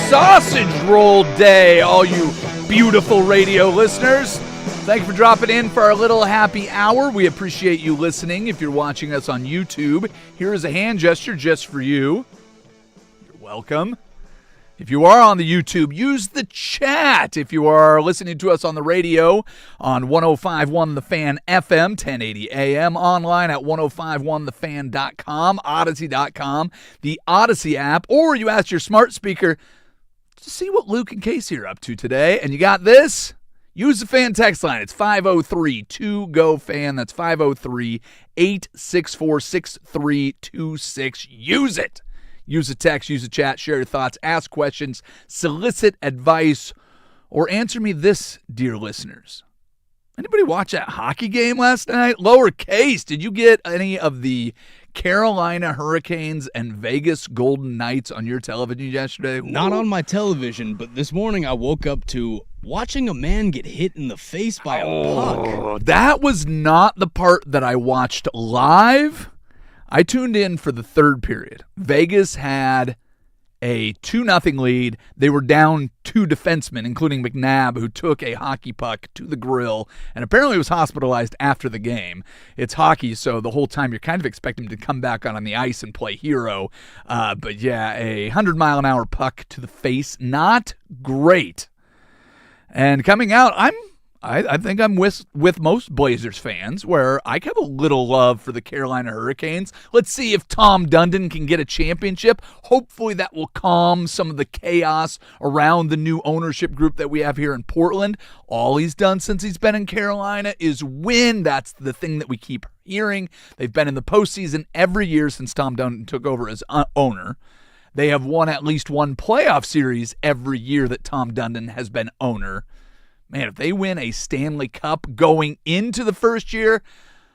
sausage roll day, all you beautiful radio listeners. Thank you for dropping in for our little happy hour. We appreciate you listening. If you're watching us on YouTube, here is a hand gesture just for you. You're welcome. If you are on the YouTube, use the chat. If you are listening to us on the radio on 105.1 The Fan FM, 1080 AM, online at 105.1thefan.com, Odyssey.com, the Odyssey app, or you ask your smart speaker to see what Luke and Casey are up to today. And you got this? Use the fan text line. It's 503-2GO-FAN. That's 503-864-6326. Use it. Use a text, use a chat, share your thoughts, ask questions, solicit advice, or answer me this, dear listeners. Anybody watch that hockey game last night? Lowercase, did you get any of the Carolina Hurricanes and Vegas Golden Knights on your television yesterday? Not on my television, but this morning I woke up to watching a man get hit in the face by a puck. That was not the part that I watched live. I tuned in for the third period. Vegas had a 2-0 lead. They were down 2 defensemen, including McNabb, who took a hockey puck to the grill and apparently was hospitalized after the game. It's hockey, so the whole time you're kind of expecting him to come back on the ice and play hero. But yeah, a 100-mile-an-hour puck to the face, not great. And coming out, I think I'm with most Blazers fans, where I have a little love for the Carolina Hurricanes. Let's see if Tom Dundon can get a championship. Hopefully that will calm some of the chaos around the new ownership group that we have here in Portland. All he's done since he's been in Carolina is win. That's the thing that we keep hearing. They've been in the postseason every year since Tom Dundon took over as owner. They have won at least one playoff series every year that Tom Dundon has been owner. Man, if they win a Stanley Cup going into the first year,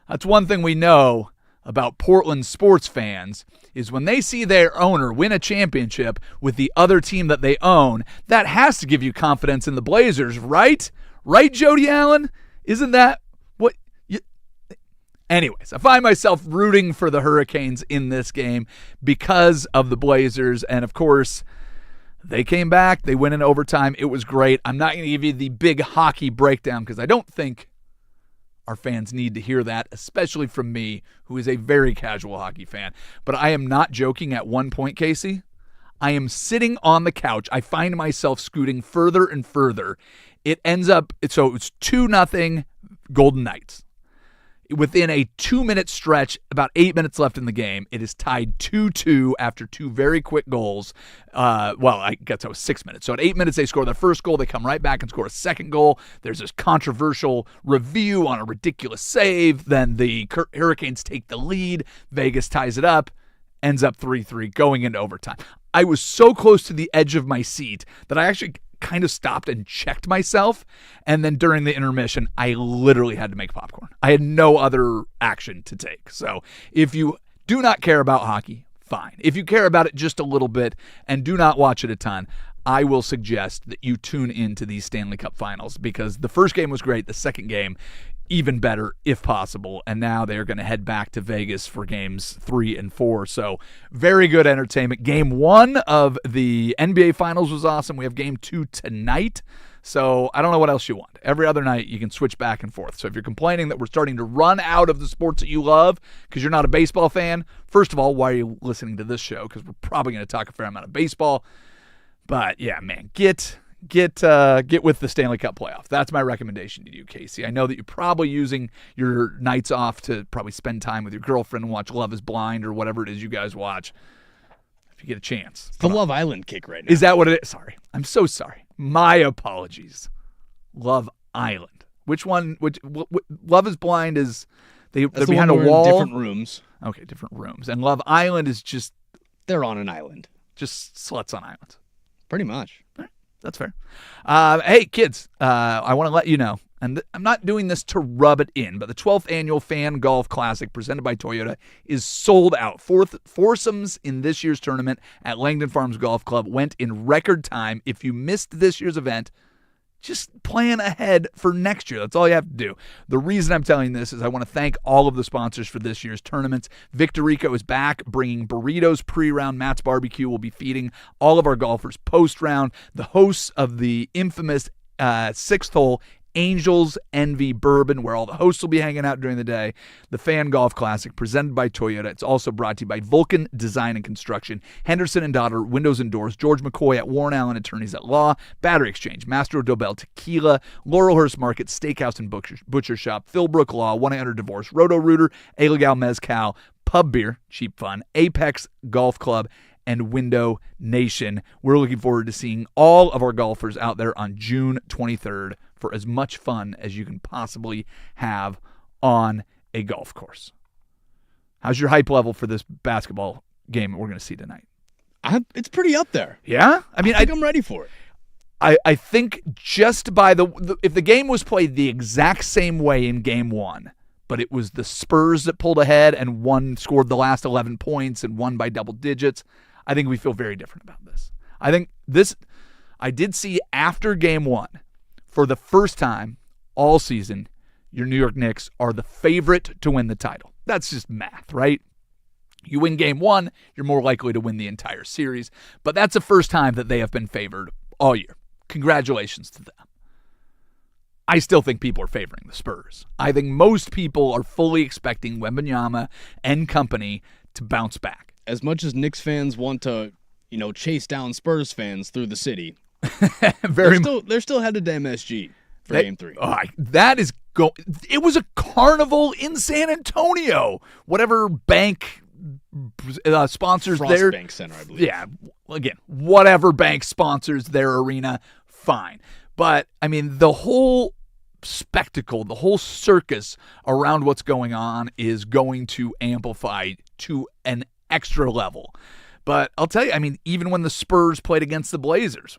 that's one thing we know about Portland sports fans is when they see their owner win a championship with the other team that they own, that has to give you confidence in the Blazers, right? Right, Jody Allen? Isn't that what you... Anyways, I find myself rooting for the Hurricanes in this game because of the Blazers, and of course, they came back. They went in overtime. It was great. I'm not going to give you the big hockey breakdown because I don't think our fans need to hear that, especially from me, who is a very casual hockey fan. But I am not joking at one point, Casey. I am sitting on the couch. I find myself scooting further and further. It ends up, so it's 2-0 Golden Knights. Within a 2-minute stretch, about 8 minutes left in the game, it is tied 2-2 after 2 very quick goals. I guess that was 6 minutes. So at 8 minutes, they score their first goal. They come right back and score a second goal. There's this controversial review on a ridiculous save. Then the Hurricanes take the lead. Vegas ties it up. Ends up 3-3 going into overtime. I was so close to the edge of my seat that I actually kind of stopped and checked myself, and then during the intermission I literally had to make popcorn. I had no other action to take. So if you do not care about hockey, fine. If you care about it just a little bit and do not watch it a ton, I will suggest that you tune into these Stanley Cup Finals because the first game was great. The second game even better if possible, and now they're going to head back to Vegas for games 3 and 4. So very good entertainment. Game 1 of the NBA Finals was awesome. We have game 2 tonight, so I don't know what else you want. Every other night you can switch back and forth. So if you're complaining that we're starting to run out of the sports that you love because you're not a baseball fan, first of all, why are you listening to this show? Because we're probably going to talk a fair amount of baseball. But yeah, man, get with the Stanley Cup playoff. That's my recommendation to you, Casey. I know that you're probably using your nights off to probably spend time with your girlfriend and watch Love is Blind or whatever it is you guys watch. If you get a chance. It's the Love Island kick right now. Is that what it is? Sorry. I'm so sorry. My apologies. Love Island. Which one? Love is Blind is they're behind a wall. Different rooms. Okay, different rooms. And Love Island is just they're on an island. Just sluts on islands. Pretty much. All right. That's fair. Hey, kids, I want to let you know, and I'm not doing this to rub it in, but the 12th Annual Fan Golf Classic presented by Toyota is sold out. Foursomes in this year's tournament at Langdon Farms Golf Club went in record time. If you missed this year's event, just plan ahead for next year. That's all you have to do. The reason I'm telling this is I want to thank all of the sponsors for this year's tournaments. Victor Rico is back, bringing burritos pre-round. Matt's Barbecue will be feeding all of our golfers post-round. The hosts of the infamous sixth hole Angels Envy Bourbon, where all the hosts will be hanging out during the day. The Fan Golf Classic, presented by Toyota. It's also brought to you by Vulcan Design and Construction, Henderson and Daughter Windows and Doors, George McCoy at Warren Allen Attorneys at Law, Battery Exchange, Mastro Dobel Tequila, Laurelhurst Market, Steakhouse and Butcher Shop, Philbrook Law, 1-800-DIVORCE, Roto-Rooter, A Legal Mezcal, Pub Beer, cheap fun, Apex Golf Club, and Window Nation. We're looking forward to seeing all of our golfers out there on June 23rd for as much fun as you can possibly have on a golf course. How's your hype level for this basketball game we're going to see tonight? It's pretty up there. Yeah? I think I'm ready for it. I think just by if the game was played the exact same way in game one, but it was the Spurs that pulled ahead and one scored the last 11 points and won by double digits, I think we feel very different about this. I did see after game one, for the first time all season, your New York Knicks are the favorite to win the title. That's just math, right? You win game one, you're more likely to win the entire series. But that's the first time that they have been favored all year. Congratulations to them. I still think people are favoring the Spurs. I think most people are fully expecting Wembanyama and company to bounce back. As much as Knicks fans want to, chase down Spurs fans through the city, they're still headed to MSG for Game 3. It was a carnival in San Antonio. Whatever bank sponsors Frost Bank Center, I believe. Yeah, again, whatever bank sponsors their arena, fine. But, the whole spectacle, the whole circus around what's going on is going to amplify to an extra level. But I'll tell you, even when the Spurs played against the Blazers,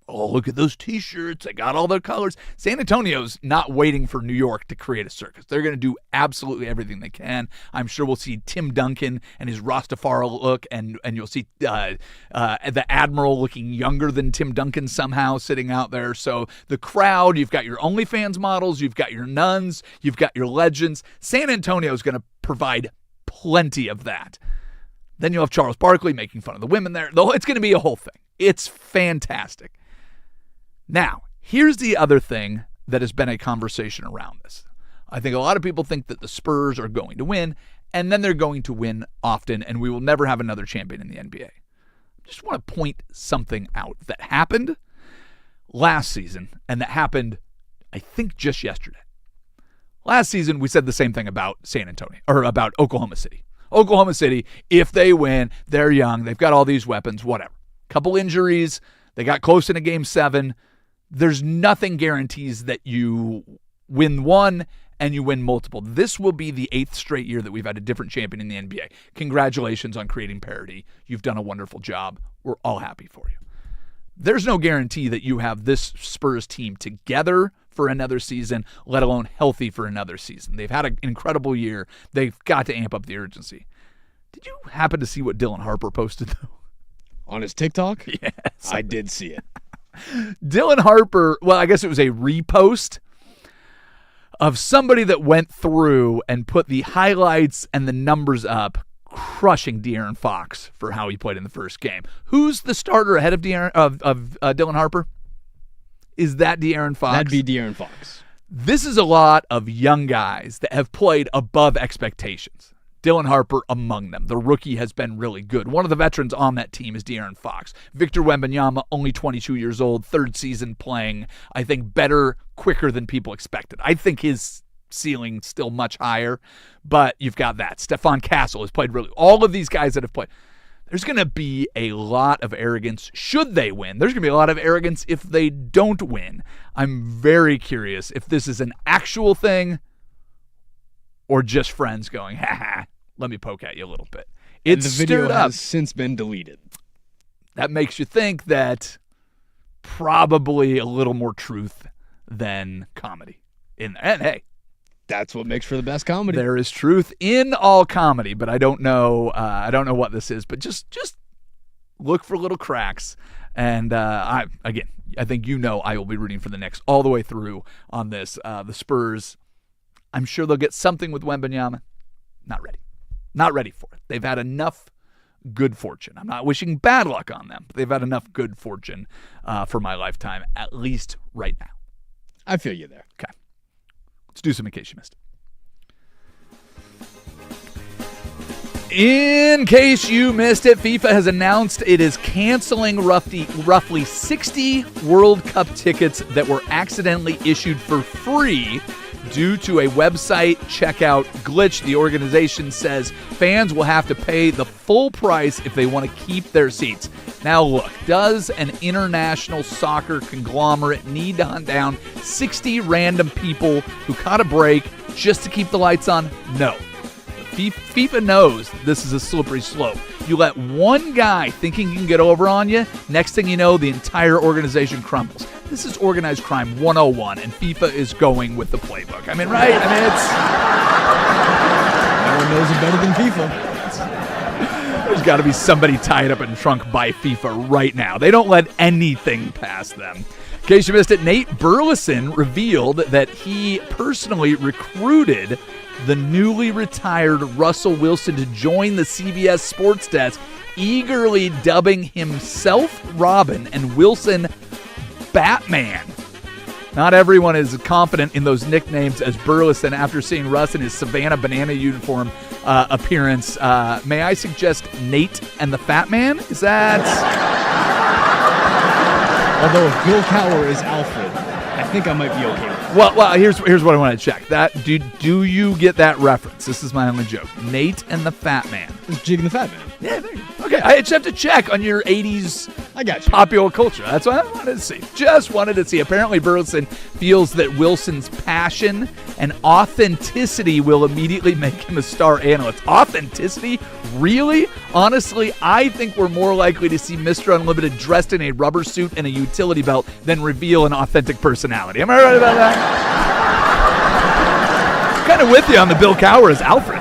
oh, look at those T-shirts. They got all their colors. San Antonio's not waiting for New York to create a circus. They're going to do absolutely everything they can. I'm sure we'll see Tim Duncan and his Rastafari look, and you'll see the Admiral looking younger than Tim Duncan somehow sitting out there. So the crowd, you've got your OnlyFans models, you've got your nuns, you've got your legends. San Antonio's going to provide plenty of that. Then you'll have Charles Barkley making fun of the women there. It's going to be a whole thing. It's fantastic. Now, here's the other thing that has been a conversation around this. I think a lot of people think that the Spurs are going to win, and then they're going to win often, and we will never have another champion in the NBA. I just want to point something out that happened last season, and that happened, I think, just yesterday. Last season, we said the same thing about San Antonio, or about Oklahoma City. Oklahoma City, if they win, they're young, they've got all these weapons, whatever. Couple injuries, they got close in a Game 7. There's nothing guarantees that you win one and you win multiple. This will be the 8th straight year that we've had a different champion in the NBA. Congratulations on creating parity. You've done a wonderful job. We're all happy for you. There's no guarantee that you have this Spurs team together for another season, let alone healthy for another season. They've had an incredible year. They've got to amp up the urgency. Did you happen to see what Dylan Harper posted, though? On his TikTok? Yes. I did see it. Dylan Harper, well, I guess it was a repost of somebody that went through and put the highlights and the numbers up, crushing De'Aaron Fox for how he played in the first game. Who's the starter ahead of Dylan Harper? Is that De'Aaron Fox? That'd be De'Aaron Fox. This is a lot of young guys that have played above expectations. Dylan Harper among them. The rookie has been really good. One of the veterans on that team is De'Aaron Fox. Victor Wembanyama, only 22 years old, third season playing, I think, better, quicker than people expected. I think his ceiling still much higher, but you've got that. Stephon Castle has played really. All of these guys that have played. There's going to be a lot of arrogance should they win. There's going to be a lot of arrogance if they don't win. I'm very curious if this is an actual thing or just friends going, ha, let me poke at you a little bit. It's the video stirred up. has since been deleted. That makes you think that probably a little more truth than comedy in there. And hey, that's what makes for the best comedy. There is truth in all comedy, but I don't know what this is. But just look for little cracks And I think I will be rooting for the Knicks all the way through on this. The Spurs, I'm sure they'll get something with Wembanyama. Not ready for it. They've had enough good fortune. I'm not wishing bad luck on them, but they've had enough good fortune for my lifetime, at least right now. I feel you there. Okay. Let's do some in case you missed it. In case you missed it, FIFA has announced it is canceling roughly 60 World Cup tickets that were accidentally issued for free due to a website checkout glitch. The organization says fans will have to pay the full price if they want to keep their seats. Now look, does an international soccer conglomerate need to hunt down 60 random people who caught a break just to keep the lights on? No. FIFA knows this is a slippery slope. You let one guy thinking he can get over on you, next thing you know, the entire organization crumbles. This is organized crime 101, and FIFA is going with the playbook. I mean, right? I mean, no one knows it better than FIFA. There's got to be somebody tied up and shrunk by FIFA right now. They don't let anything pass them. In case you missed it, Nate Burleson revealed that he personally recruited the newly retired Russell Wilson to join the CBS Sports Desk, eagerly dubbing himself Robin and Wilson Batman. Not everyone is confident in those nicknames as Burleson after seeing Russ in his Savannah Banana uniform appearance. May I suggest Nate and the Fat Man? Is that... Although if Bill Cowher is Alfred, I think I might be okay with it. Well, here's what I want to check. Do you get that reference? This is my only joke. Nate and the Fat Man. It's Jig and the Fat Man. Yeah, there you go. Okay, I just have to check on your 80s I got you. popular culture. That's what I wanted to see. Just wanted to see. Apparently, Burleson feels that Wilson's passion and authenticity will immediately make him a star analyst. Authenticity? Really? Honestly, I think we're more likely to see Mr. Unlimited dressed in a rubber suit and a utility belt than reveal an authentic personality. Am I right about that? Kind of with you on the Bill Cowher as Alfred.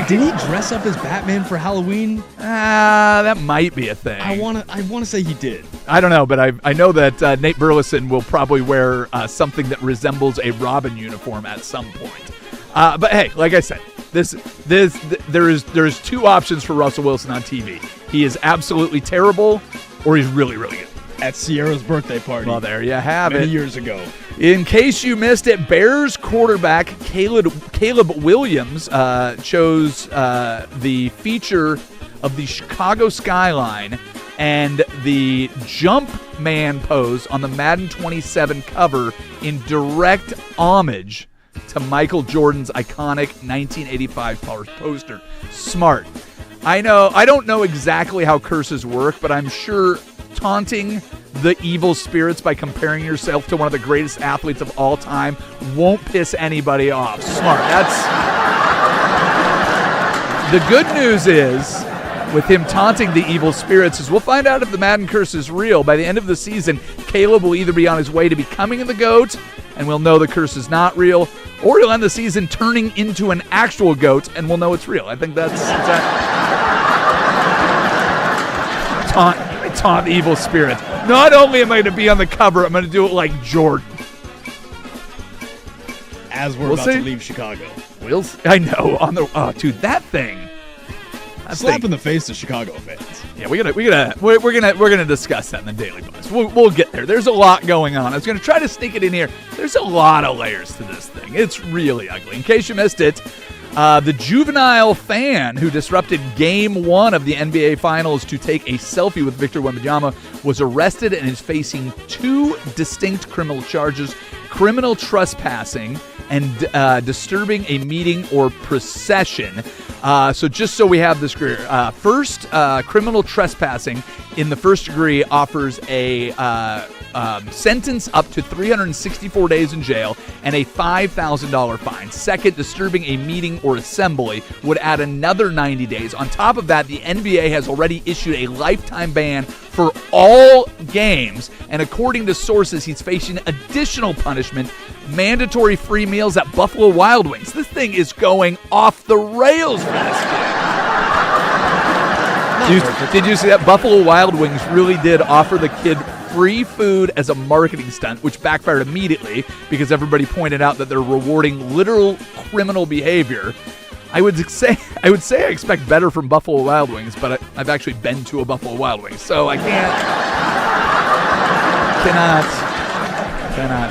Did he dress up as Batman for Halloween? That might be a thing. I want to say he did. I don't know, but I know that Nate Burleson will probably wear something that resembles a Robin uniform at some point. But hey, like I said, there is two options for Russell Wilson on TV. He is absolutely terrible, or he's really, really good. At Sierra's birthday party. Well, there you have it. Many years ago. In case you missed it, Bears quarterback Caleb Williams chose the feature of the Chicago skyline and the jump man pose on the Madden 27 cover in direct homage to Michael Jordan's iconic 1985 poster. Smart. I don't know exactly how curses work, but I'm sure taunting the evil spirits by comparing yourself to one of the greatest athletes of all time won't piss anybody off. Smart. That's the good news is with him taunting the evil spirits is we'll find out if the Madden curse is real. By the end of the season, Caleb will either be on his way to becoming the GOAT, and we'll know the curse is not real, or he'll end the season turning into an actual GOAT, and we'll know it's real. I think that's taunt the evil spirits. Not only am I going to be on the cover, I'm going to do it like Jordan. As we're about to leave Chicago. I know. Dude, that thing. Slap in the face to Chicago fans. Yeah, we're gonna discuss that in the Daily Buzz. We'll get there. There's a lot going on. I was gonna try to sneak it in here. There's a lot of layers to this thing. It's really ugly. In case you missed it, the juvenile fan who disrupted Game 1 of the NBA Finals to take a selfie with Victor Wembanyama was arrested and is facing 2 distinct criminal charges: criminal trespassing and disturbing a meeting or procession. So just so we have this clear, first, criminal trespassing in the first degree offers a sentence up to 364 days in jail and a $5,000 fine. Second, disturbing a meeting or assembly would add another 90 days. On top of that, the NBA has already issued a lifetime ban for all games, and according to sources, he's facing additional punishment: mandatory free meals at Buffalo Wild Wings. This thing is going off the rails for this kid. Did you see that? Buffalo Wild Wings really did offer the kid free food as a marketing stunt, which backfired immediately because everybody pointed out that they're rewarding literal criminal behavior. I would say I expect better from Buffalo Wild Wings, but I've actually been to a Buffalo Wild Wings, so I cannot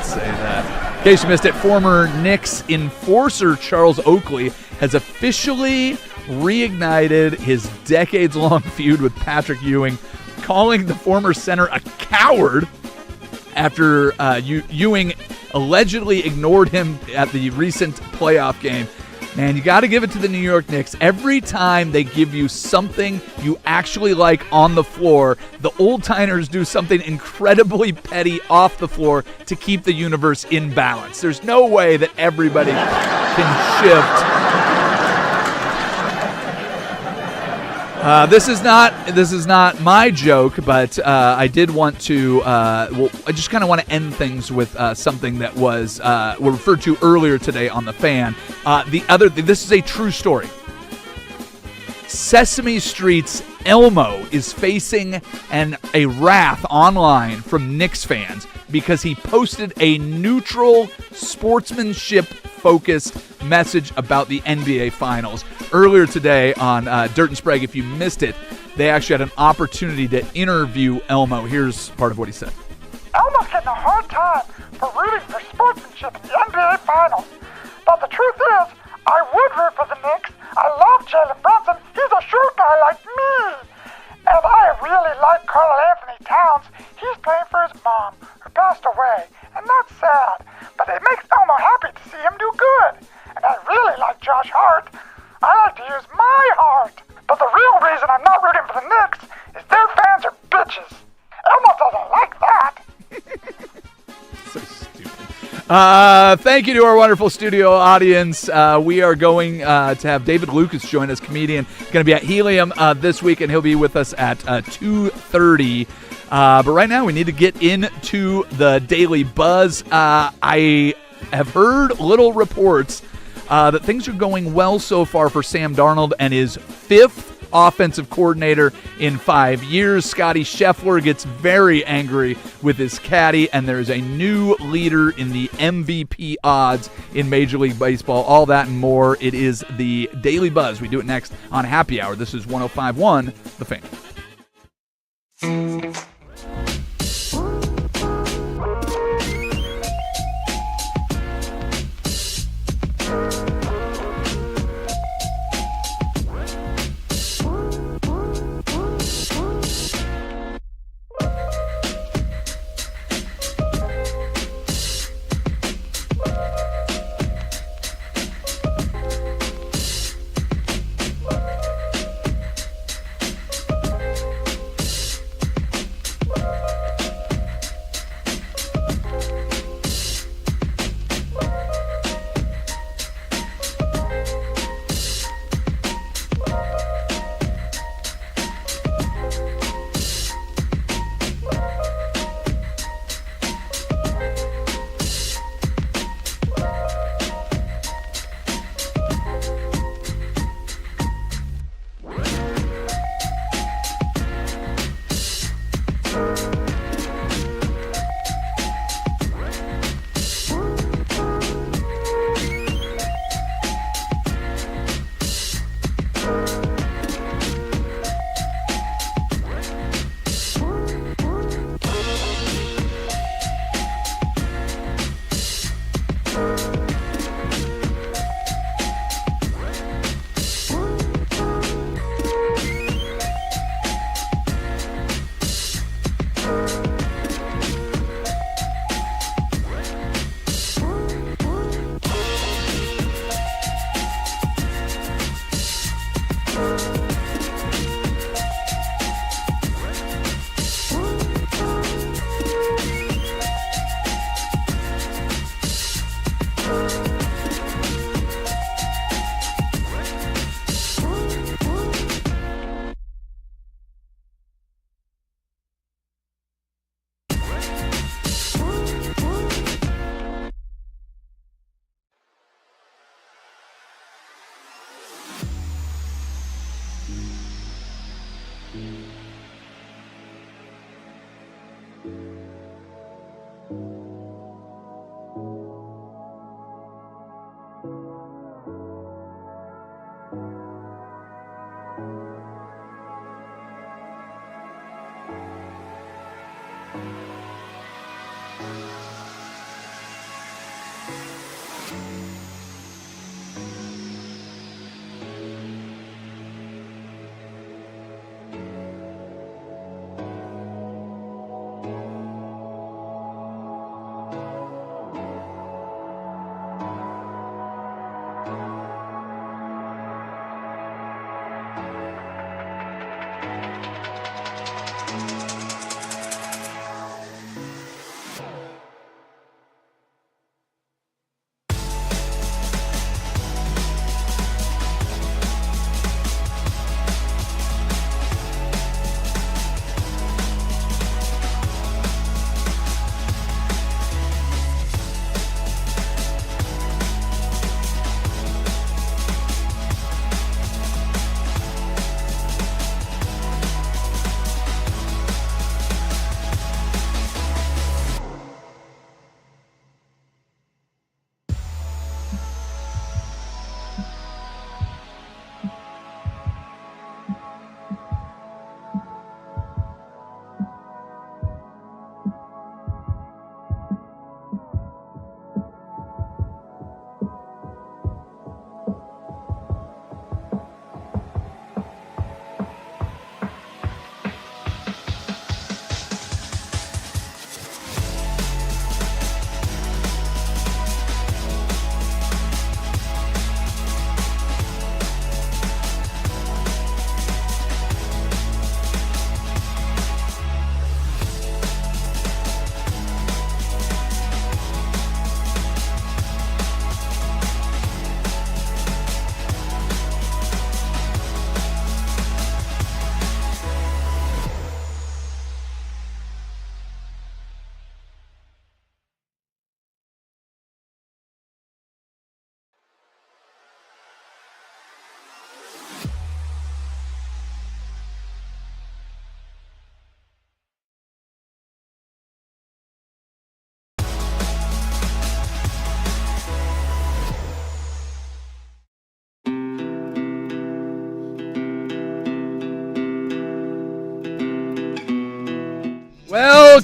say that. In case you missed it, former Knicks enforcer Charles Oakley has officially reignited his decades-long feud with Patrick Ewing, calling the former center a coward after Ewing allegedly ignored him at the recent playoff game. Man, you got to give it to the New York Knicks. Every time they give you something you actually like on the floor, the old-timers do something incredibly petty off the floor to keep the universe in balance. There's no way that everybody can shift. This is not my joke, but I did want to. I just kind of want to end things with something that was referred to earlier today on the Fan. This is a true story. Sesame Street's Elmo is facing a wrath online from Knicks fans because he posted a neutral, sportsmanship-focused message about the NBA Finals. Earlier today on Dirt and Sprague, if you missed it, they actually had an opportunity to interview Elmo. Here's part of what he said. Elmo's getting a hard time for rooting for sportsmanship in the NBA Finals. But the truth is, I would root for the Knicks. I love Jalen Brunson. He's a short guy like me. And I really like Karl Anthony Towns. He's playing for his mom, who passed away. And that's sad. But it makes Elmo happy to see him do good. And I really like Josh Hart. I like to use my heart. But the real reason I'm not rooting for the Knicks is their fans are bitches. Elmo doesn't like that. So stupid. Thank you to our wonderful studio audience. We are going to have David Lucas join us, comedian. Going to be at Helium this week, and he'll be with us at 2:30. But right now, we need to get into the Daily Buzz. I have heard little reports that things are going well so far for Sam Darnold and his fifth offensive coordinator in 5 years. Scotty Scheffler gets very angry with his caddy, and there's a new leader in the MVP odds in Major League Baseball. All that and more. It is the Daily Buzz. We do it next on Happy Hour. This is 105.1 The Fan.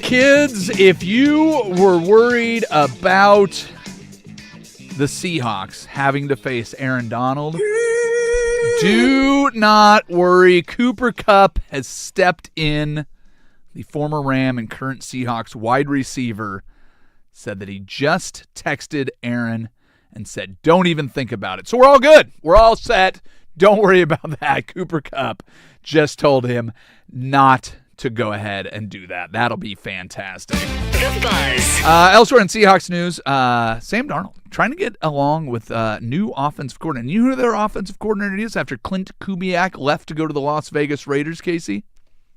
kids, if you were worried about the Seahawks having to face Aaron Donald, do not worry. Cooper Kupp has stepped in. The former Ram and current Seahawks wide receiver said that he just texted Aaron and said, don't even think about it. So we're all good. We're all set. Don't worry about that. Cooper Kupp just told him not to go ahead and do that. That'll be fantastic. The Buzz. Elsewhere in Seahawks news, Sam Darnold trying to get along with new offensive coordinator. You know who their offensive coordinator is after Clint Kubiak left to go to the Las Vegas Raiders, Casey?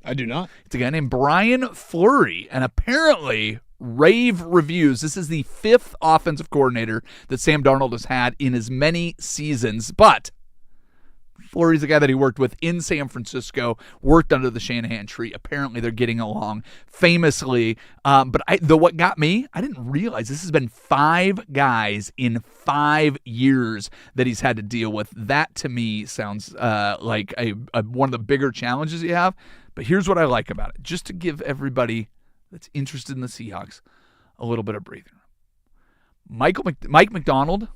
I do not. It's a guy named Brian Fleury, and apparently rave reviews. This is the 5th offensive coordinator that Sam Darnold has had in as many seasons, but Fleury's a guy that he worked with in San Francisco, worked under the Shanahan tree. Apparently, they're getting along famously. But what got me, I didn't realize this has been 5 guys in 5 years that he's had to deal with. That, to me, sounds like one of the bigger challenges you have. But here's what I like about it. Just to give everybody that's interested in the Seahawks a little bit of breathing room. Mike Macdonald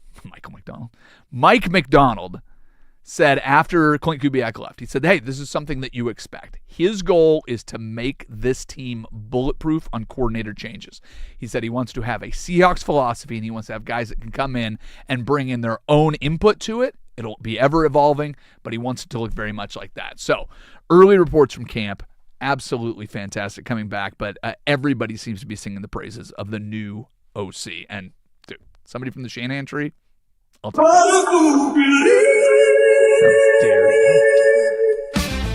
said after Clint Kubiak left, he said, hey, this is something that you expect. His goal is to make this team bulletproof on coordinator changes. He said he wants to have a Seahawks philosophy, and he wants to have guys that can come in and bring in their own input to it. It'll be ever evolving, but he wants it to look very much like that. So early reports from camp, absolutely fantastic coming back, but everybody seems to be singing the praises of the new OC. And dude, somebody from the Shanahan tree, I'll take it.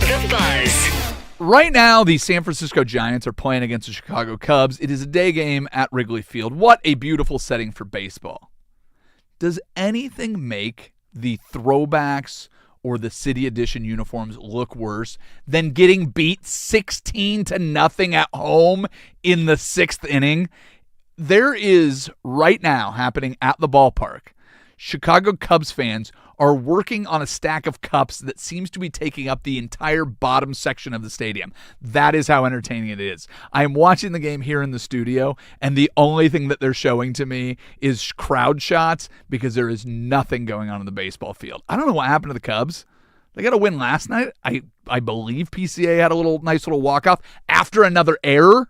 The Buzz. Right now, the San Francisco Giants are playing against the Chicago Cubs. It is a day game at Wrigley Field. What a beautiful setting for baseball. Does anything make the throwbacks or the City Edition uniforms look worse than getting beat 16-0 at home in the 6th inning? There is right now happening at the ballpark. Chicago Cubs fans are working on a stack of cups that seems to be taking up the entire bottom section of the stadium. That is how entertaining it is. I am watching the game here in the studio, and the only thing that they're showing to me is crowd shots because there is nothing going on in the baseball field. I don't know what happened to the Cubs. They got a win last night. I believe PCA had a nice little walk-off after another error.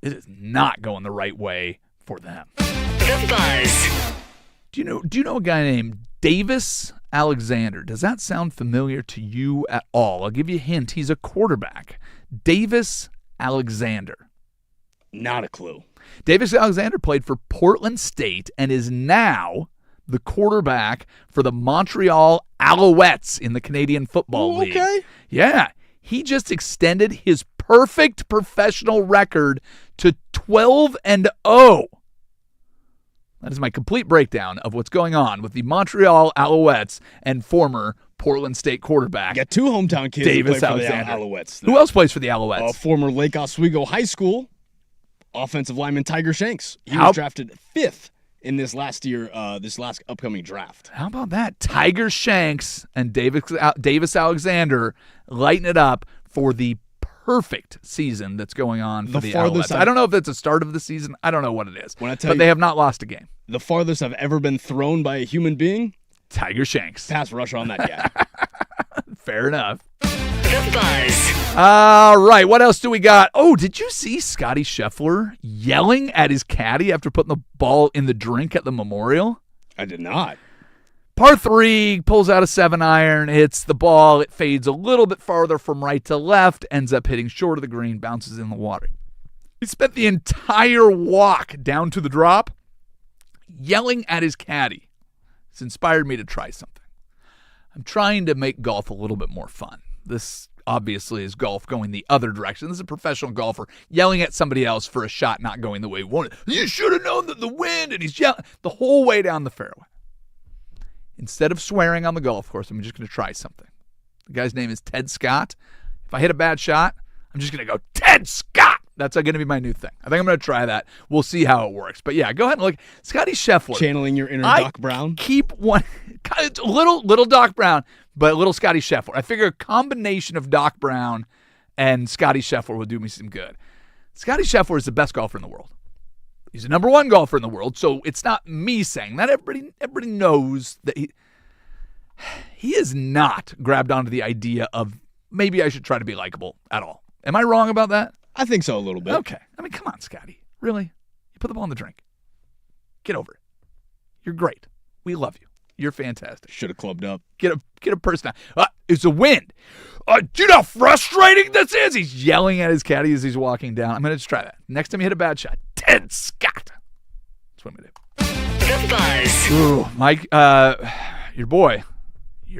It is not going the right way for them. The Buzz. Do you know a guy named Davis Alexander? Does that sound familiar to you at all? I'll give you a hint. He's a quarterback. Davis Alexander. Not a clue. Davis Alexander played for Portland State and is now the quarterback for the Montreal Alouettes in the Canadian Football League. Okay. Yeah. He just extended his perfect professional record to 12-0. That is my complete breakdown of what's going on with the Montreal Alouettes and former Portland State quarterback. Got 2 hometown kids Davis who play for Alexander. the Alouettes. Who else plays for the Alouettes? Former Lake Oswego High School offensive lineman Tiger Shanks. He was drafted 5th in this last upcoming draft. How about that? Tiger Shanks and Davis Alexander lighting it up for the perfect season that's going on for the Alouettes. I don't know if it's the start of the season. I don't know what it is. But they have not lost a game. The farthest I've ever been thrown by a human being? Tiger Shanks. Pass rusher on that guy. Fair enough. The Buzz. All right, what else do we got? Oh, did you see Scotty Scheffler yelling at his caddy after putting the ball in the drink at the Memorial? I did not. Par 3, pulls out a 7-iron, hits the ball. It fades a little bit farther from right to left, ends up hitting short of the green, bounces in the water. He spent the entire walk down to the drop yelling at his caddy. It's inspired me to try something. I'm trying to make golf a little bit more fun. This obviously is golf going the other direction. This is a professional golfer yelling at somebody else for a shot not going the way he wanted. You should have known that the wind, and he's yelling the whole way down the fairway. Instead of swearing on the golf course, I'm just going to try something. The guy's name is Ted Scott. If I hit a bad shot, I'm just going to go, Ted Scott! That's going to be my new thing. I think I'm going to try that. We'll see how it works. But yeah, go ahead and look. Scotty Scheffler. Channeling your inner Doc Brown. Keep one, little Doc Brown, but little Scotty Scheffler. I figure a combination of Doc Brown and Scotty Scheffler will do me some good. Scotty Scheffler is the best golfer in the world. He's the number one golfer in the world, so it's not me saying that. Everybody knows that he has not grabbed onto the idea of maybe I should try to be likable at all. Am I wrong about that? I think so a little bit. Okay. I mean, come on, Scotty. Really? You put the ball in the drink. Get over it. You're great. We love you. You're fantastic. Should have clubbed up. Get a person out. It's a wind. Do you know how frustrating this is? He's yelling at his caddy as he's walking down. I'm going to just try that. Next time you hit a bad shot, Ted Scott. That's what I'm going to do. The Buzz. Ooh, Mike, your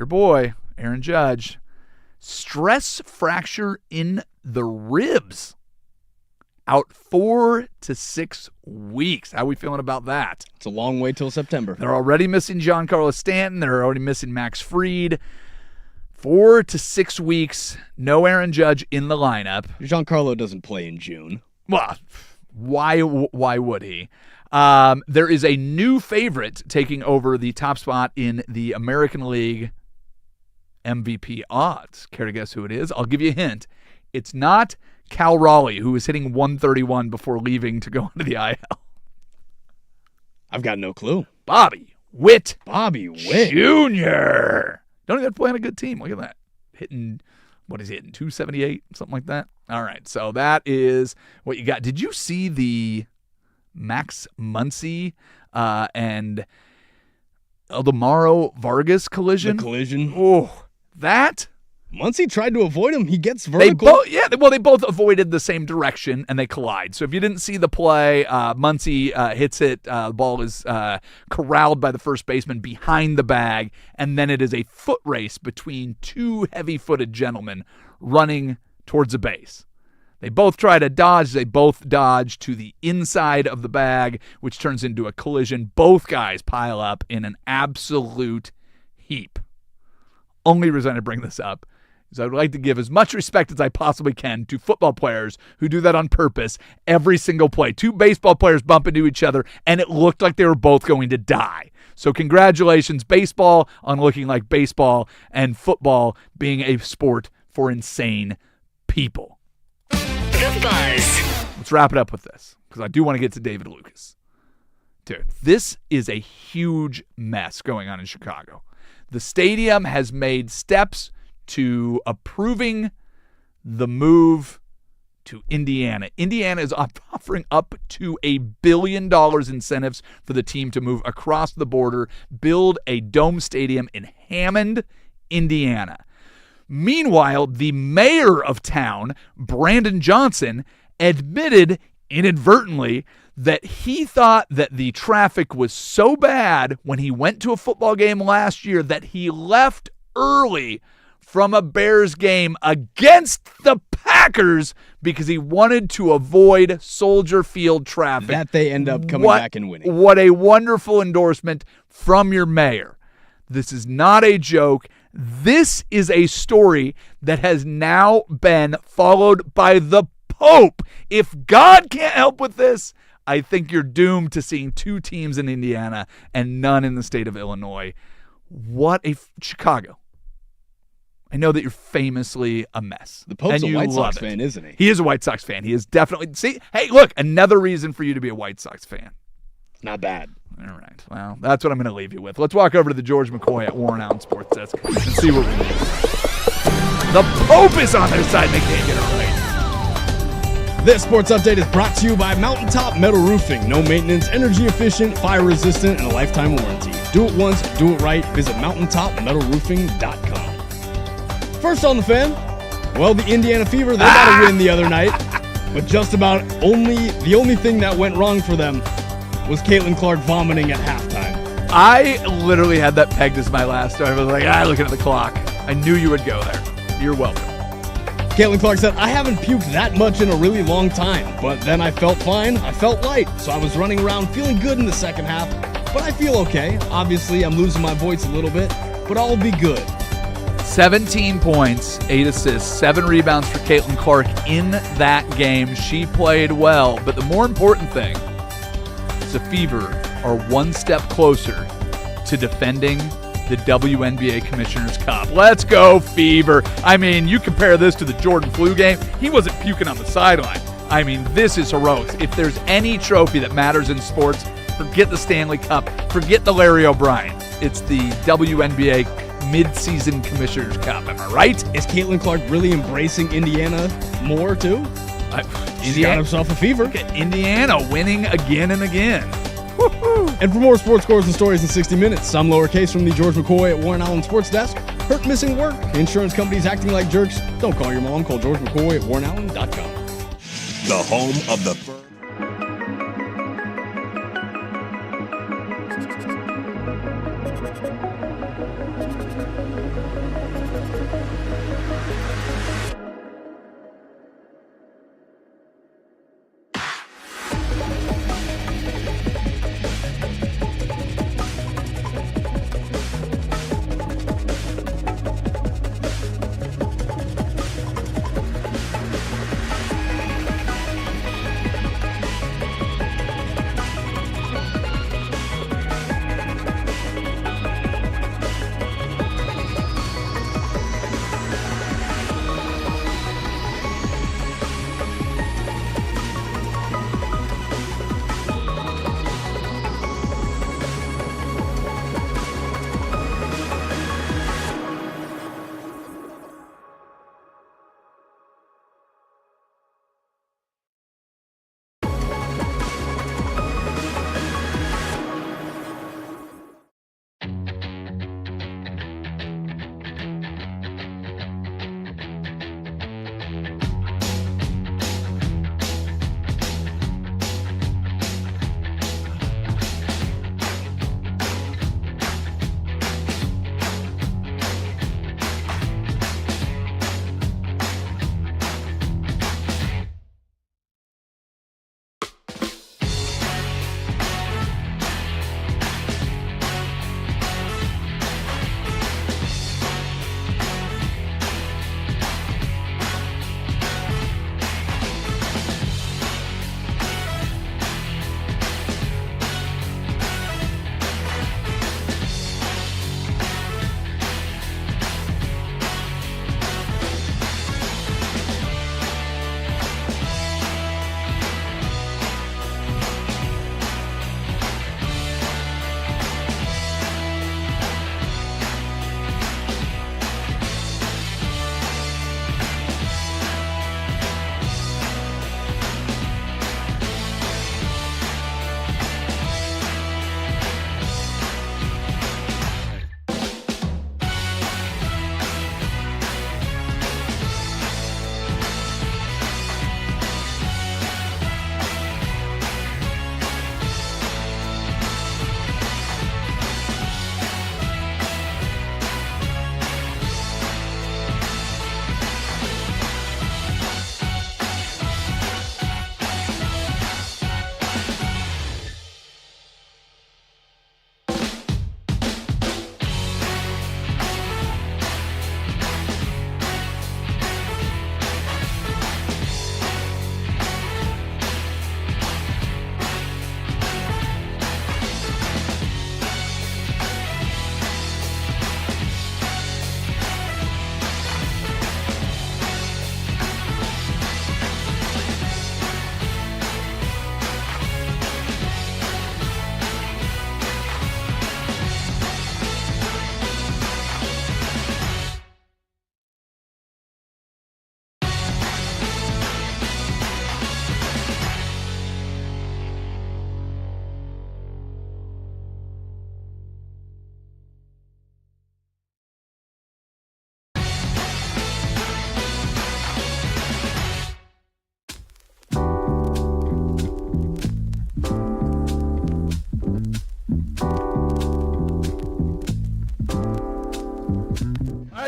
boy, Aaron Judge, stress fracture in the ribs. Out 4 to 6 weeks. How are we feeling about that? It's a long way till September. They're already missing Giancarlo Stanton. They're already missing Max Fried. 4 to 6 weeks. No Aaron Judge in the lineup. Giancarlo doesn't play in June. Well, why would he? There is a new favorite taking over the top spot in the American League MVP odds. Care to guess who it is? I'll give you a hint. It's not Cal Raleigh, who was hitting 131 before leaving to go into the IL. I've got no clue. Bobby Witt Jr. Don't even play on a good team. Look at that. Hitting, what is he hitting, 278? Something like that? All right, so that is what you got. Did you see the Max Muncy and Eldemaro Vargas collision? The collision. Oh, that... Muncy tried to avoid him. He gets vertical. They both avoided the same direction, and they collide. So if you didn't see the play, Muncy hits it. The ball is corralled by the first baseman behind the bag, and then it is a foot race between two heavy-footed gentlemen running towards the base. They both try to dodge. They both dodge to the inside of the bag, which turns into a collision. Both guys pile up in an absolute heap. Only reason I bring this up is I would like to give as much respect as I possibly can to football players who do that on purpose every single play. Two baseball players bump into each other, and it looked like they were both going to die. So congratulations, baseball, on looking like baseball, and football being a sport for insane people. The Buzz. Let's wrap it up with this, because I do want to get to David Lucas. Dude, this is a huge mess going on in Chicago. The stadium has made steps to approving the move to Indiana. Indiana is offering up to $1 billion incentives for the team to move across the border, build a dome stadium in Hammond, Indiana. Meanwhile, the mayor of town, Brandon Johnson, admitted inadvertently that he thought that the traffic was so bad when he went to a football game last year that he left early from a Bears game against the Packers because he wanted to avoid Soldier Field traffic. That they end up coming back and winning. What a wonderful endorsement from your mayor. This is not a joke. This is a story that has now been followed by the Pope. If God can't help with this, I think you're doomed to seeing two teams in Indiana and none in the state of Illinois. Chicago. I know that you're famously a mess. The Pope's a White Sox fan, isn't he? He is a White Sox fan. He is definitely... See, hey, look, another reason for you to be a White Sox fan. Not bad. All right. Well, that's what I'm going to leave you with. Let's walk over to the George McCoy at Warren Allen Sports Desk and see what we do. The Pope is on their side. They can't get it right. This sports update is brought to you by Mountaintop Metal Roofing. No maintenance, energy efficient, fire resistant, and a lifetime warranty. Do it once, do it right. Visit mountaintopmetalroofing.com. First on the fan, well, the Indiana Fever, they got a win the other night, but just about the only thing that went wrong for them was Caitlin Clark vomiting at halftime. I literally had that pegged as my last story. I was like, looking at the clock. I knew you would go there. You're welcome. Caitlin Clark said, I haven't puked that much in a really long time, but then I felt fine. I felt light, so I was running around feeling good in the second half, but I feel okay. Obviously, I'm losing my voice a little bit, but I'll be good. 17 points, 8 assists, 7 rebounds for Caitlin Clark in that game. She played well, but the more important thing is the Fever are one step closer to defending the WNBA Commissioner's Cup. Let's go, Fever. I mean, you compare this to the Jordan flu game, he wasn't puking on the sideline. I mean, this is heroics. If there's any trophy that matters in sports, forget the Stanley Cup, forget the Larry O'Brien. It's the WNBA Mid-Season Commissioner's Cup. Am I right? Is Caitlin Clark really embracing Indiana more, too? She's got himself a fever. Look at Indiana winning again and again. Woo-hoo. And for more sports scores and stories in 60 minutes, some lowercase from the George McCoy at Warren Allen Sports Desk. Hurt missing work. Insurance companies acting like jerks. Don't call your mom. Call George McCoy at warrenallen.com. The home of the firm.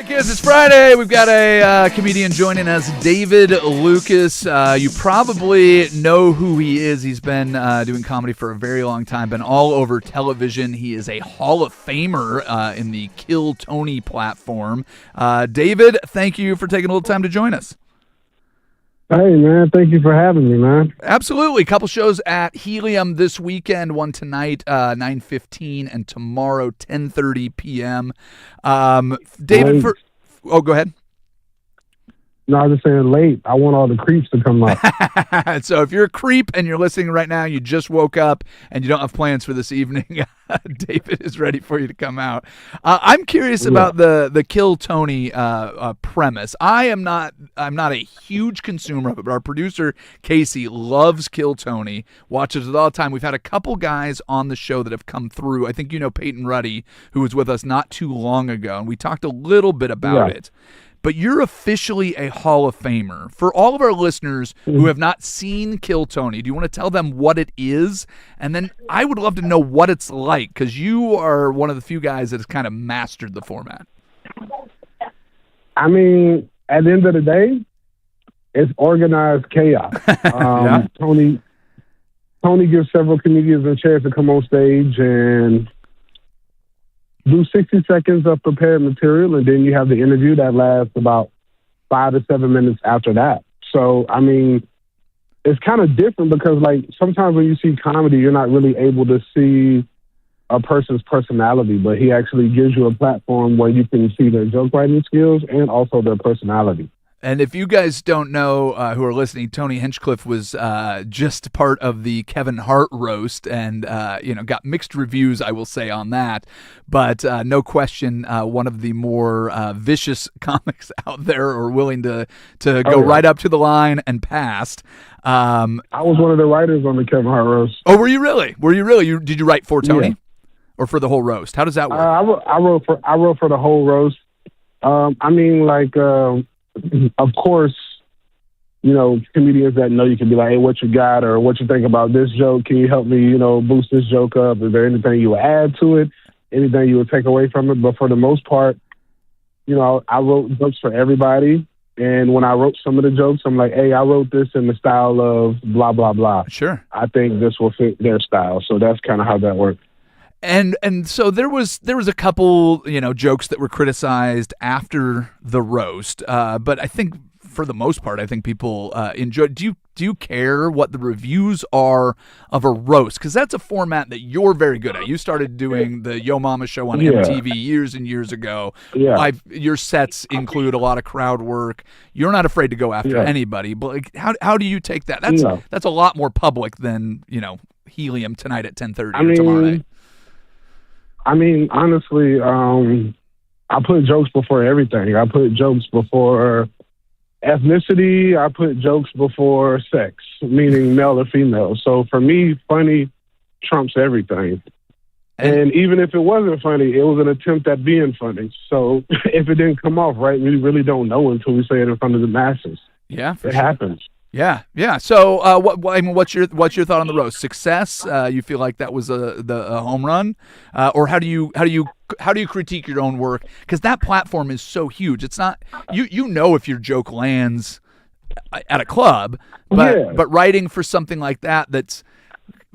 right, kids, it's Friday. We've got a comedian joining us, David Lucas. You probably know who he is. He's been doing comedy for a very long time, been all over television. He is a Hall of Famer in the Kill Tony platform. David, thank you for taking a little time to join us. Hey, man, thank you for having me, man. Absolutely. A couple shows at Helium this weekend. One tonight, 9:15, and tomorrow, 10:30 p.m. David, Late. go ahead. No, I was just saying late. I want all the creeps to come up. So if you're a creep and you're listening right now, you just woke up and you don't have plans for this evening, David is ready for you to come out. I'm curious about the Kill Tony premise. I'm not a huge consumer of it, but our producer Casey loves Kill Tony, watches it all the time. We've had a couple guys on the show that have come through. I think you know Peyton Ruddy, who was with us not too long ago, and we talked a little bit about it. But you're officially a Hall of Famer. For all of our listeners who have not seen Kill Tony, do you want to tell them what it is? And then I would love to know what it's like, because you are one of the few guys that has kind of mastered the format. I mean, at the end of the day, it's organized chaos. Tony gives several comedians a chance to come on stage and do 60 seconds of prepared material, and then you have the interview that lasts about 5 to 7 minutes after that. So, I mean, it's kind of different because, like, sometimes when you see comedy, you're not really able to see a person's personality, but he actually gives you a platform where you can see their joke writing skills and also their personality. And if you guys don't know who are listening, Tony Hinchcliffe was just part of the Kevin Hart roast and, got mixed reviews, I will say, on that. But no question, one of the more vicious comics out there, or willing to go right up to the line and past. I was one of the writers on the Kevin Hart roast. Oh, were you really? Did you write for Tony? Yeah. Or for the whole roast? How does that work? I wrote for the whole roast. Of course, comedians that know you can be like, hey, what you got, or what you think about this joke? Can you help me, boost this joke up? Is there anything you would add to it? Anything you would take away from it? But for the most part, I wrote jokes for everybody. And when I wrote some of the jokes, I'm like, hey, I wrote this in the style of blah, blah, blah. Sure. I think this will fit their style. So that's kind of how that worked. And so there was a couple, jokes that were criticized after the roast, but I think for the most part, I think people enjoyed. Do you care what the reviews are of a roast? Because that's a format that you're very good at. You started doing the Yo Mama show on MTV years and years ago. Yeah. Your sets include a lot of crowd work. You're not afraid to go after anybody. But how do you take that? That's a lot more public than Helium tonight at 10:30 or tomorrow night. I mean, honestly, I put jokes before everything. I put jokes before ethnicity. I put jokes before sex, meaning male or female. So for me, funny trumps everything. And even if it wasn't funny, it was an attempt at being funny. So if it didn't come off right, we really don't know until we say it in front of the masses. Yeah, it happens. Yeah. So, what's your thought on the roast? Success? You feel like that was a home run, or how do you critique your own work? Because that platform is so huge. It's not if your joke lands at a club, but writing for something like that's.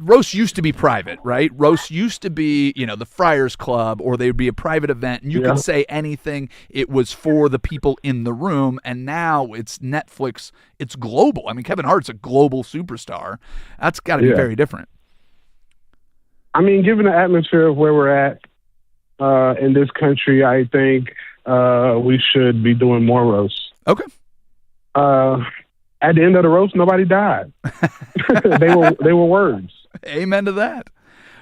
Roast used to be private, right? Roast used to be, the Friars Club, or they would be a private event, and you could say anything. It was for the people in the room, and now it's Netflix. It's global. I mean, Kevin Hart's a global superstar. That's got to be very different. I mean, given the atmosphere of where we're at in this country, I think we should be doing more roasts. Okay. At the end of the roast, nobody died. They were words. Amen to that.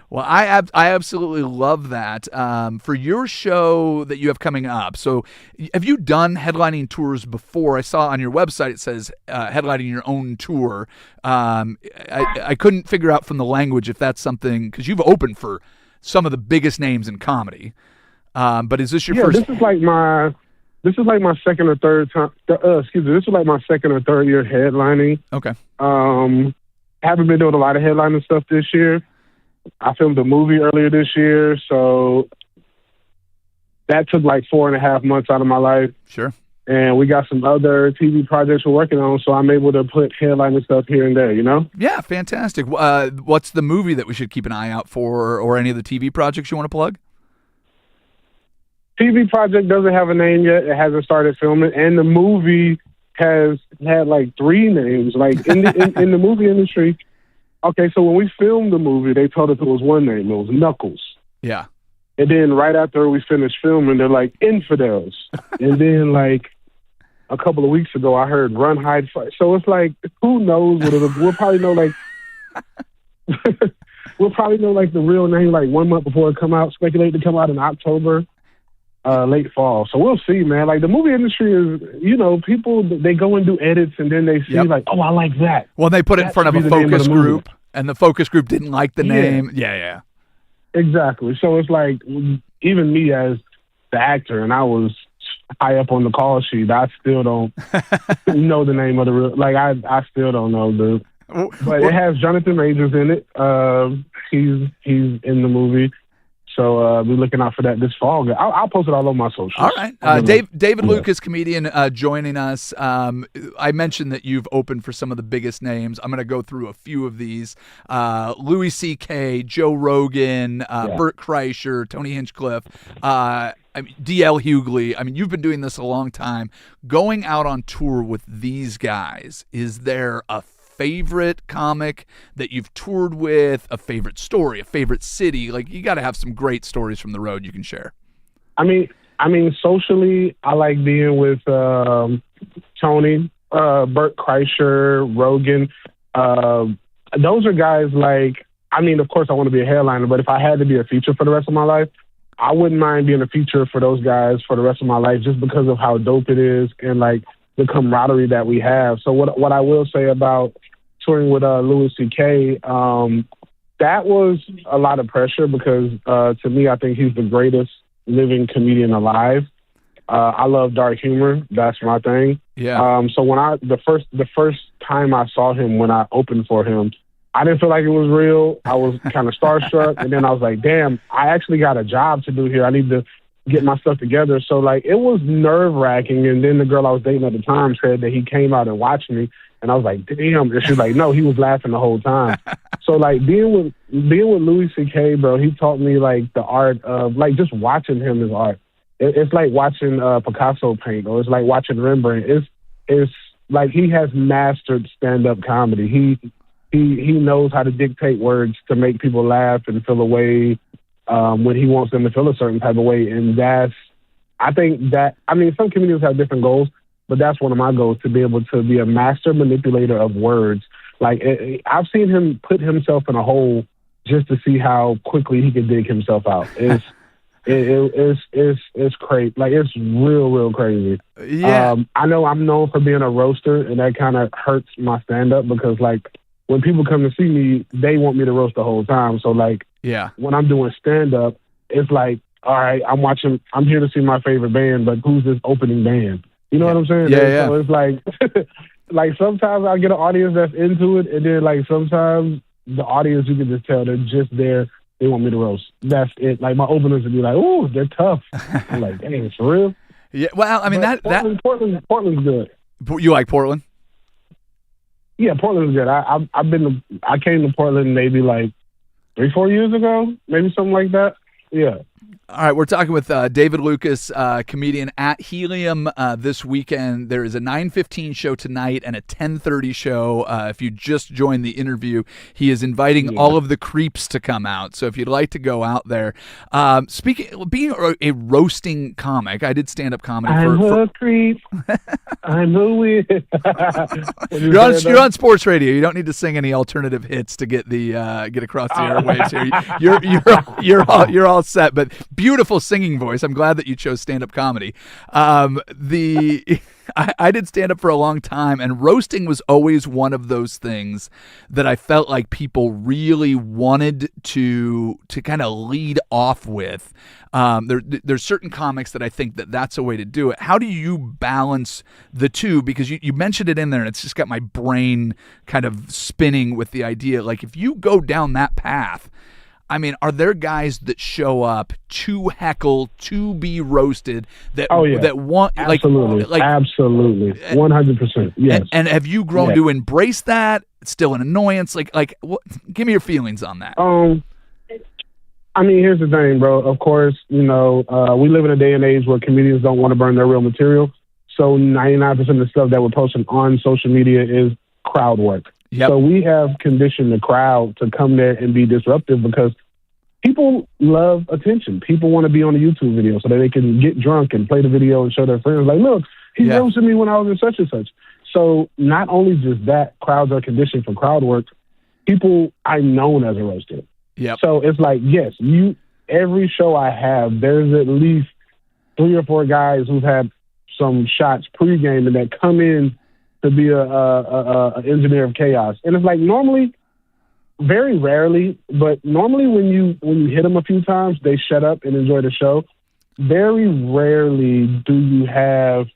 Well, I absolutely love that. For your show that you have coming up, so have you done headlining tours before? I saw on your website it says headlining your own tour. I couldn't figure out from the language if that's something, because you've opened for some of the biggest names in comedy. But is this your first? This is like my second or third time. This is like my second or third year headlining. Okay. Haven't been doing a lot of headlining stuff this year. I filmed a movie earlier this year, so that took like 4.5 months out of my life. Sure. And we got some other TV projects we're working on, so I'm able to put headlining stuff here and there, Yeah, fantastic. What's the movie that we should keep an eye out for, or any of the TV projects you want to plug? TV project doesn't have a name yet. It hasn't started filming. And the movie has had like 3 names. Like in the movie industry. Okay, so when we filmed the movie, they told us it was one name. It was Knuckles. Yeah. And then right after we finished filming, they're like Infidels. And then like a couple of weeks ago, I heard Run, Hide, Fight. So it's like, who knows what it'll, we'll probably know like, we'll probably know like the real name like 1 month before it come out. Speculate to come out in October, late fall. So we'll see, man. Like the movie industry is, people, they go and do edits and then they see like, oh, I like that. Well, they put it in front of a focus group and the focus group didn't like the name. Yeah. Exactly. So it's like, even me as the actor, and I was high up on the call sheet, I still don't know the name of the real, like I still don't know but it has Jonathan Majors in it. He's in the movie. So be looking out for that this fall. I'll post it all on my socials. All right. David Lucas, comedian, joining us. I mentioned that you've opened for some of the biggest names. I'm going to go through a few of these. Louis C.K., Joe Rogan, Bert Kreischer, Tony Hinchcliffe, D.L. Hughley. I mean, you've been doing this a long time. Going out on tour with these guys, is there a favorite comic that you've toured with, a favorite story, a favorite city? Like, you got to have some great stories from the road you can share. I mean, socially, I like being with Tony, Bert Kreischer, Rogan. Those are guys like, of course I want to be a headliner, but if I had to be a feature for the rest of my life, I wouldn't mind being a feature for those guys for the rest of my life, just because of how dope it is and like the camaraderie that we have. So what I will say about touring with Louis C.K., that was a lot of pressure because to me, I think he's the greatest living comedian alive. I love dark humor. That's my thing. Yeah. So when the first time I saw him, when I opened for him, I didn't feel like it was real. I was kind of starstruck. And then I was like, damn, I actually got a job to do here. I need to get my stuff together. So like, it was nerve wracking. And then the girl I was dating at the time said that he came out and watched me. And I was like, damn. And she's like, no, he was laughing the whole time. So like being with Louis C.K., bro, he taught me like the art of like just watching him is art. It's like watching Picasso paint, or it's like watching Rembrandt. It's like he has mastered stand-up comedy. He knows how to dictate words to make people laugh and feel a way when he wants them to feel a certain type of way. And I think some comedians have different goals, but that's one of my goals, to be able to be a master manipulator of words. Like I've seen him put himself in a hole just to see how quickly he can dig himself out. It's crazy. Like it's real crazy. Yeah. I know I'm known for being a roaster, and that kind of hurts my stand-up because like when people come to see me, they want me to roast the whole time. So like, yeah, when I'm doing stand-up, it's like, all right, I'm here to see my favorite band, but who's this opening band? You know what I'm saying? Yeah. So it's like, like sometimes I get an audience that's into it, and then like sometimes the audience, you can just tell they're just there. They want me to roast. That's it. Like my openers would be like, "Oh, they're tough." I'm like, "Dang, it's for real." Yeah. Well, I mean Portland's good. You like Portland? Yeah, Portland's good. I came to Portland maybe like 3-4 years ago, maybe something like that. Yeah. All right, we're talking with David Lucas, comedian at Helium this weekend. There is a 9:15 show tonight and a 10:30 show. If you just joined the interview, he is inviting all of the creeps to come out. So if you'd like to go out there, being a roasting comic, I did stand-up comedy. I'm a creep. I'm a weird. You're on sports radio. You don't need to sing any alternative hits to get across the airwaves here. You're all set, but. Beautiful singing voice. I'm glad that you chose stand-up comedy. I did stand-up for a long time, and roasting was always one of those things that I felt like people really wanted to kind of lead off with. There's certain comics that I think that's a way to do it. How do you balance the two? Because you mentioned it in there, and it's just got my brain kind of spinning with the idea. Like, if you go down that path, I mean, are there guys that show up to heckle, to be roasted, that want absolutely, 100%, yes. And have you grown to embrace that? It's still an annoyance. What? Give me your feelings on that. I mean, here's the thing, bro. Of course, we live in a day and age where comedians don't want to burn their real material. So 99% of the stuff that we're posting on social media is crowd work. Yep. So we have conditioned the crowd to come there and be disruptive because people love attention. People want to be on a YouTube video so that they can get drunk and play the video and show their friends, like, look, he roasted me when I was in such and such. So not only just that, crowds are conditioned for crowd work. People I'm known as a roaster. Yep. So it's like, yes, every show I have, there's at least 3 or 4 guys who've had some shots pregame and that come in to be a engineer of chaos. And it's like normally, very rarely, but normally when you hit them a few times, they shut up and enjoy the show. Very rarely do you have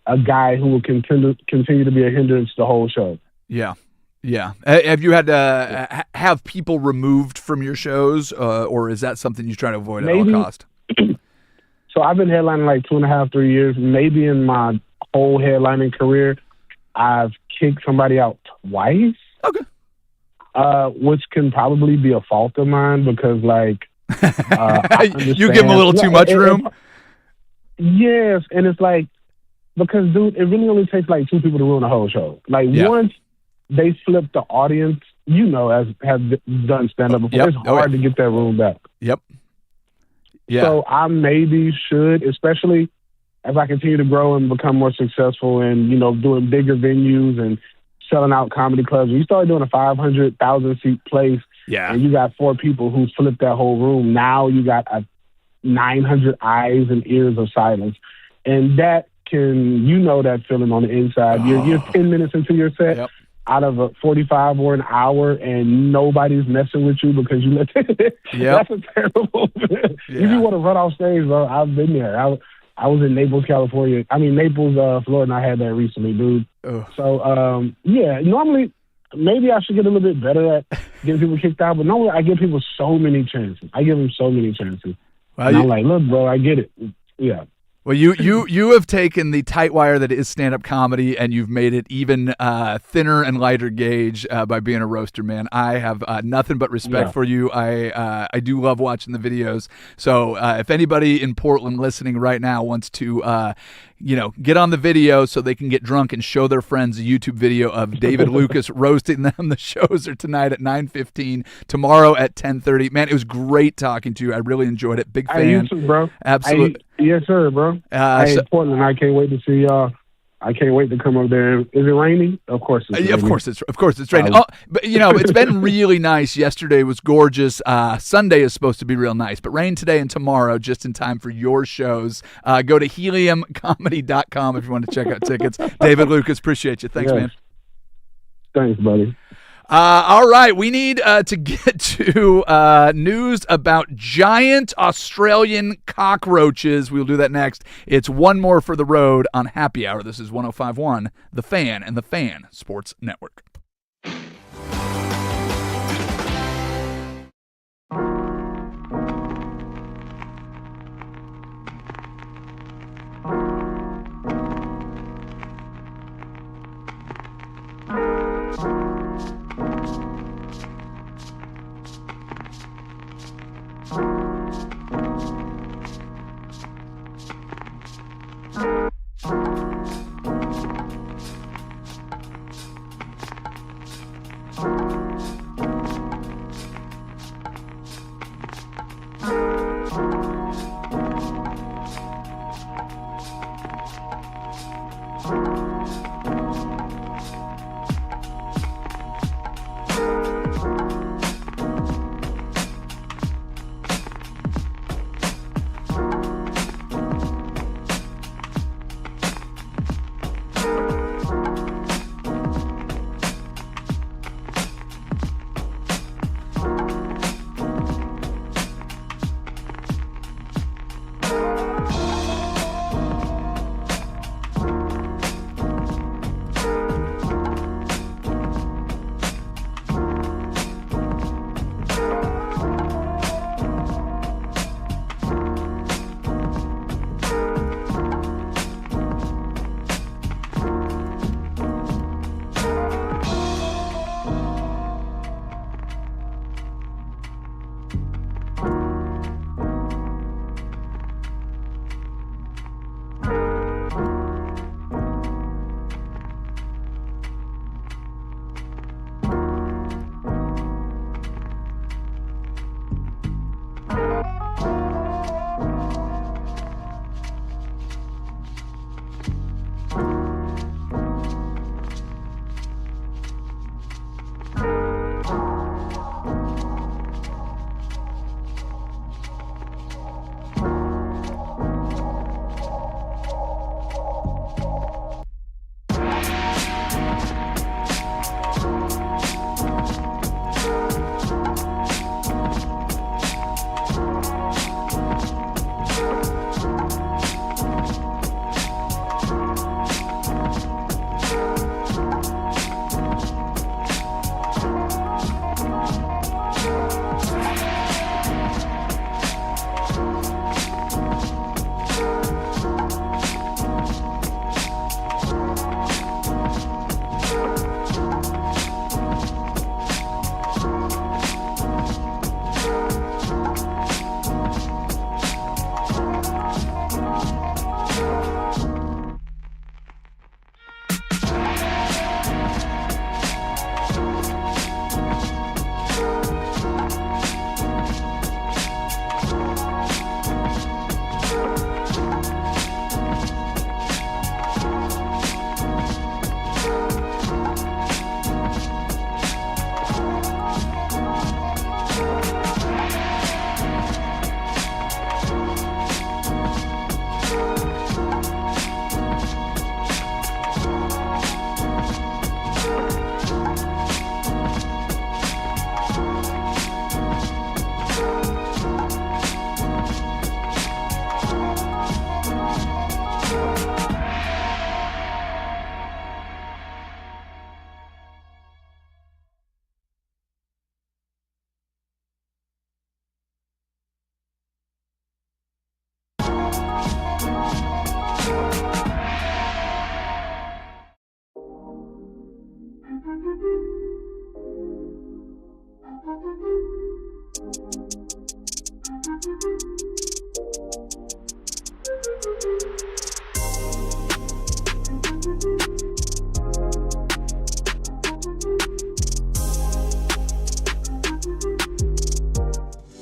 a guy who will continue to be a hindrance the whole show. Yeah. Yeah. Have you had to have people removed from your shows, or is that something you try to avoid at all cost? So I've been headlining like 2.5, 3 years. Maybe in my whole headlining career, I've kicked somebody out twice. Okay. Which can probably be a fault of mine because, like, you give them a little too much room. Yes, and it's like because, dude, it really only takes like 2 people to ruin a whole show. Like once they flip the audience, as have done stand up before, it's hard to get that room back. Yep. Yeah. So I maybe should, especially as I continue to grow and become more successful and, doing bigger venues and selling out comedy clubs. When you start doing a 500,000 seat place and you got 4 people who flip that whole room, now you got 900 eyes and ears of silence. And that can, that feeling on the inside. You're 10 minutes into your set out of a 45 or an hour and nobody's messing with you because you let it. That's a terrible If you want to run off stage, bro, I've been there. I was in Naples, California. Naples, Florida, and I had that recently, dude. So, normally, maybe I should get a little bit better at getting people kicked out, but normally I give people so many chances. Well, and I'm like, look, bro, I get it. Yeah. Well, you have taken the tight wire that is stand-up comedy and you've made it even thinner and lighter gauge by being a roaster, man. I have nothing but respect for you. I do love watching the videos. So if anybody in Portland listening right now wants to get on the video so they can get drunk and show their friends a YouTube video of David Lucas roasting them, the shows are tonight at 9:15, tomorrow at 10:30. Man, it was great talking to you. I really enjoyed it. Big fan. You too, bro. Absolutely. Yes, sir, bro. Portland, I can't wait to see y'all. I can't wait to come up there. Is it raining? Of course it's raining. Of course it's raining. But it's been really nice. Yesterday was gorgeous. Sunday is supposed to be real nice, but rain today and tomorrow just in time for your shows. Go to heliumcomedy.com if you want to check out tickets. David Lucas, appreciate you. Thanks, man. Thanks, buddy. All right, we need to get to news about giant Australian cockroaches. We'll do that next. It's one more for the road on Happy Hour. This is 105.1, The Fan and The Fan Sports Network.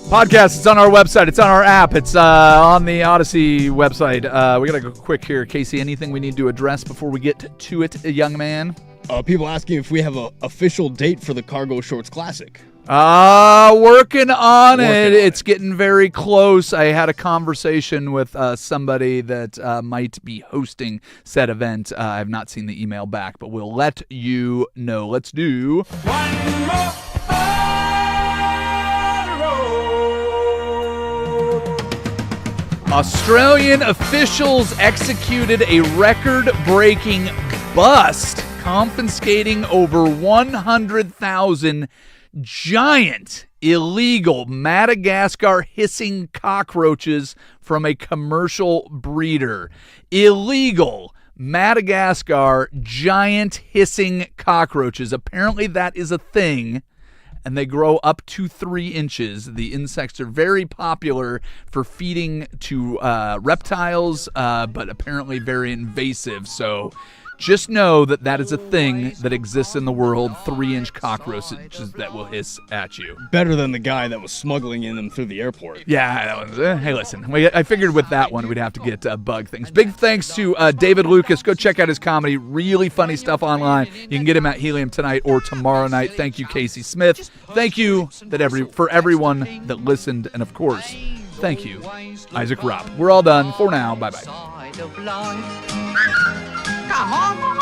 Podcast, it's on our website. It's on our app. It's on the Odyssey website. We got to go quick here. Casey, anything we need to address before we get to it, young man? People asking if we have an official date for the Cargo Shorts Classic. Working on it. It's getting very close. I had a conversation with somebody that might be hosting said event. I have not seen the email back, but we'll let you know. Let's do one more. Australian officials executed a record-breaking bust, confiscating over 100,000 giant, illegal Madagascar hissing cockroaches from a commercial breeder. Illegal Madagascar giant hissing cockroaches. Apparently that is a thing. And they grow up to 3 inches. The insects are very popular for feeding to reptiles, but apparently very invasive. So just know that that is a thing that exists in the world, 3-inch cockroaches that will hiss at you. Better than the guy that was smuggling in them through the airport. Yeah, that was, hey, listen, I figured with that one we'd have to get bug things. Big thanks to David Lucas. Go check out his comedy. Really funny stuff online. You can get him at Helium tonight or tomorrow night. Thank you, Casey Smith. Thank you for everyone that listened. And, of course, thank you, Isaac Ropp. We're all done for now. Bye-bye. Come on.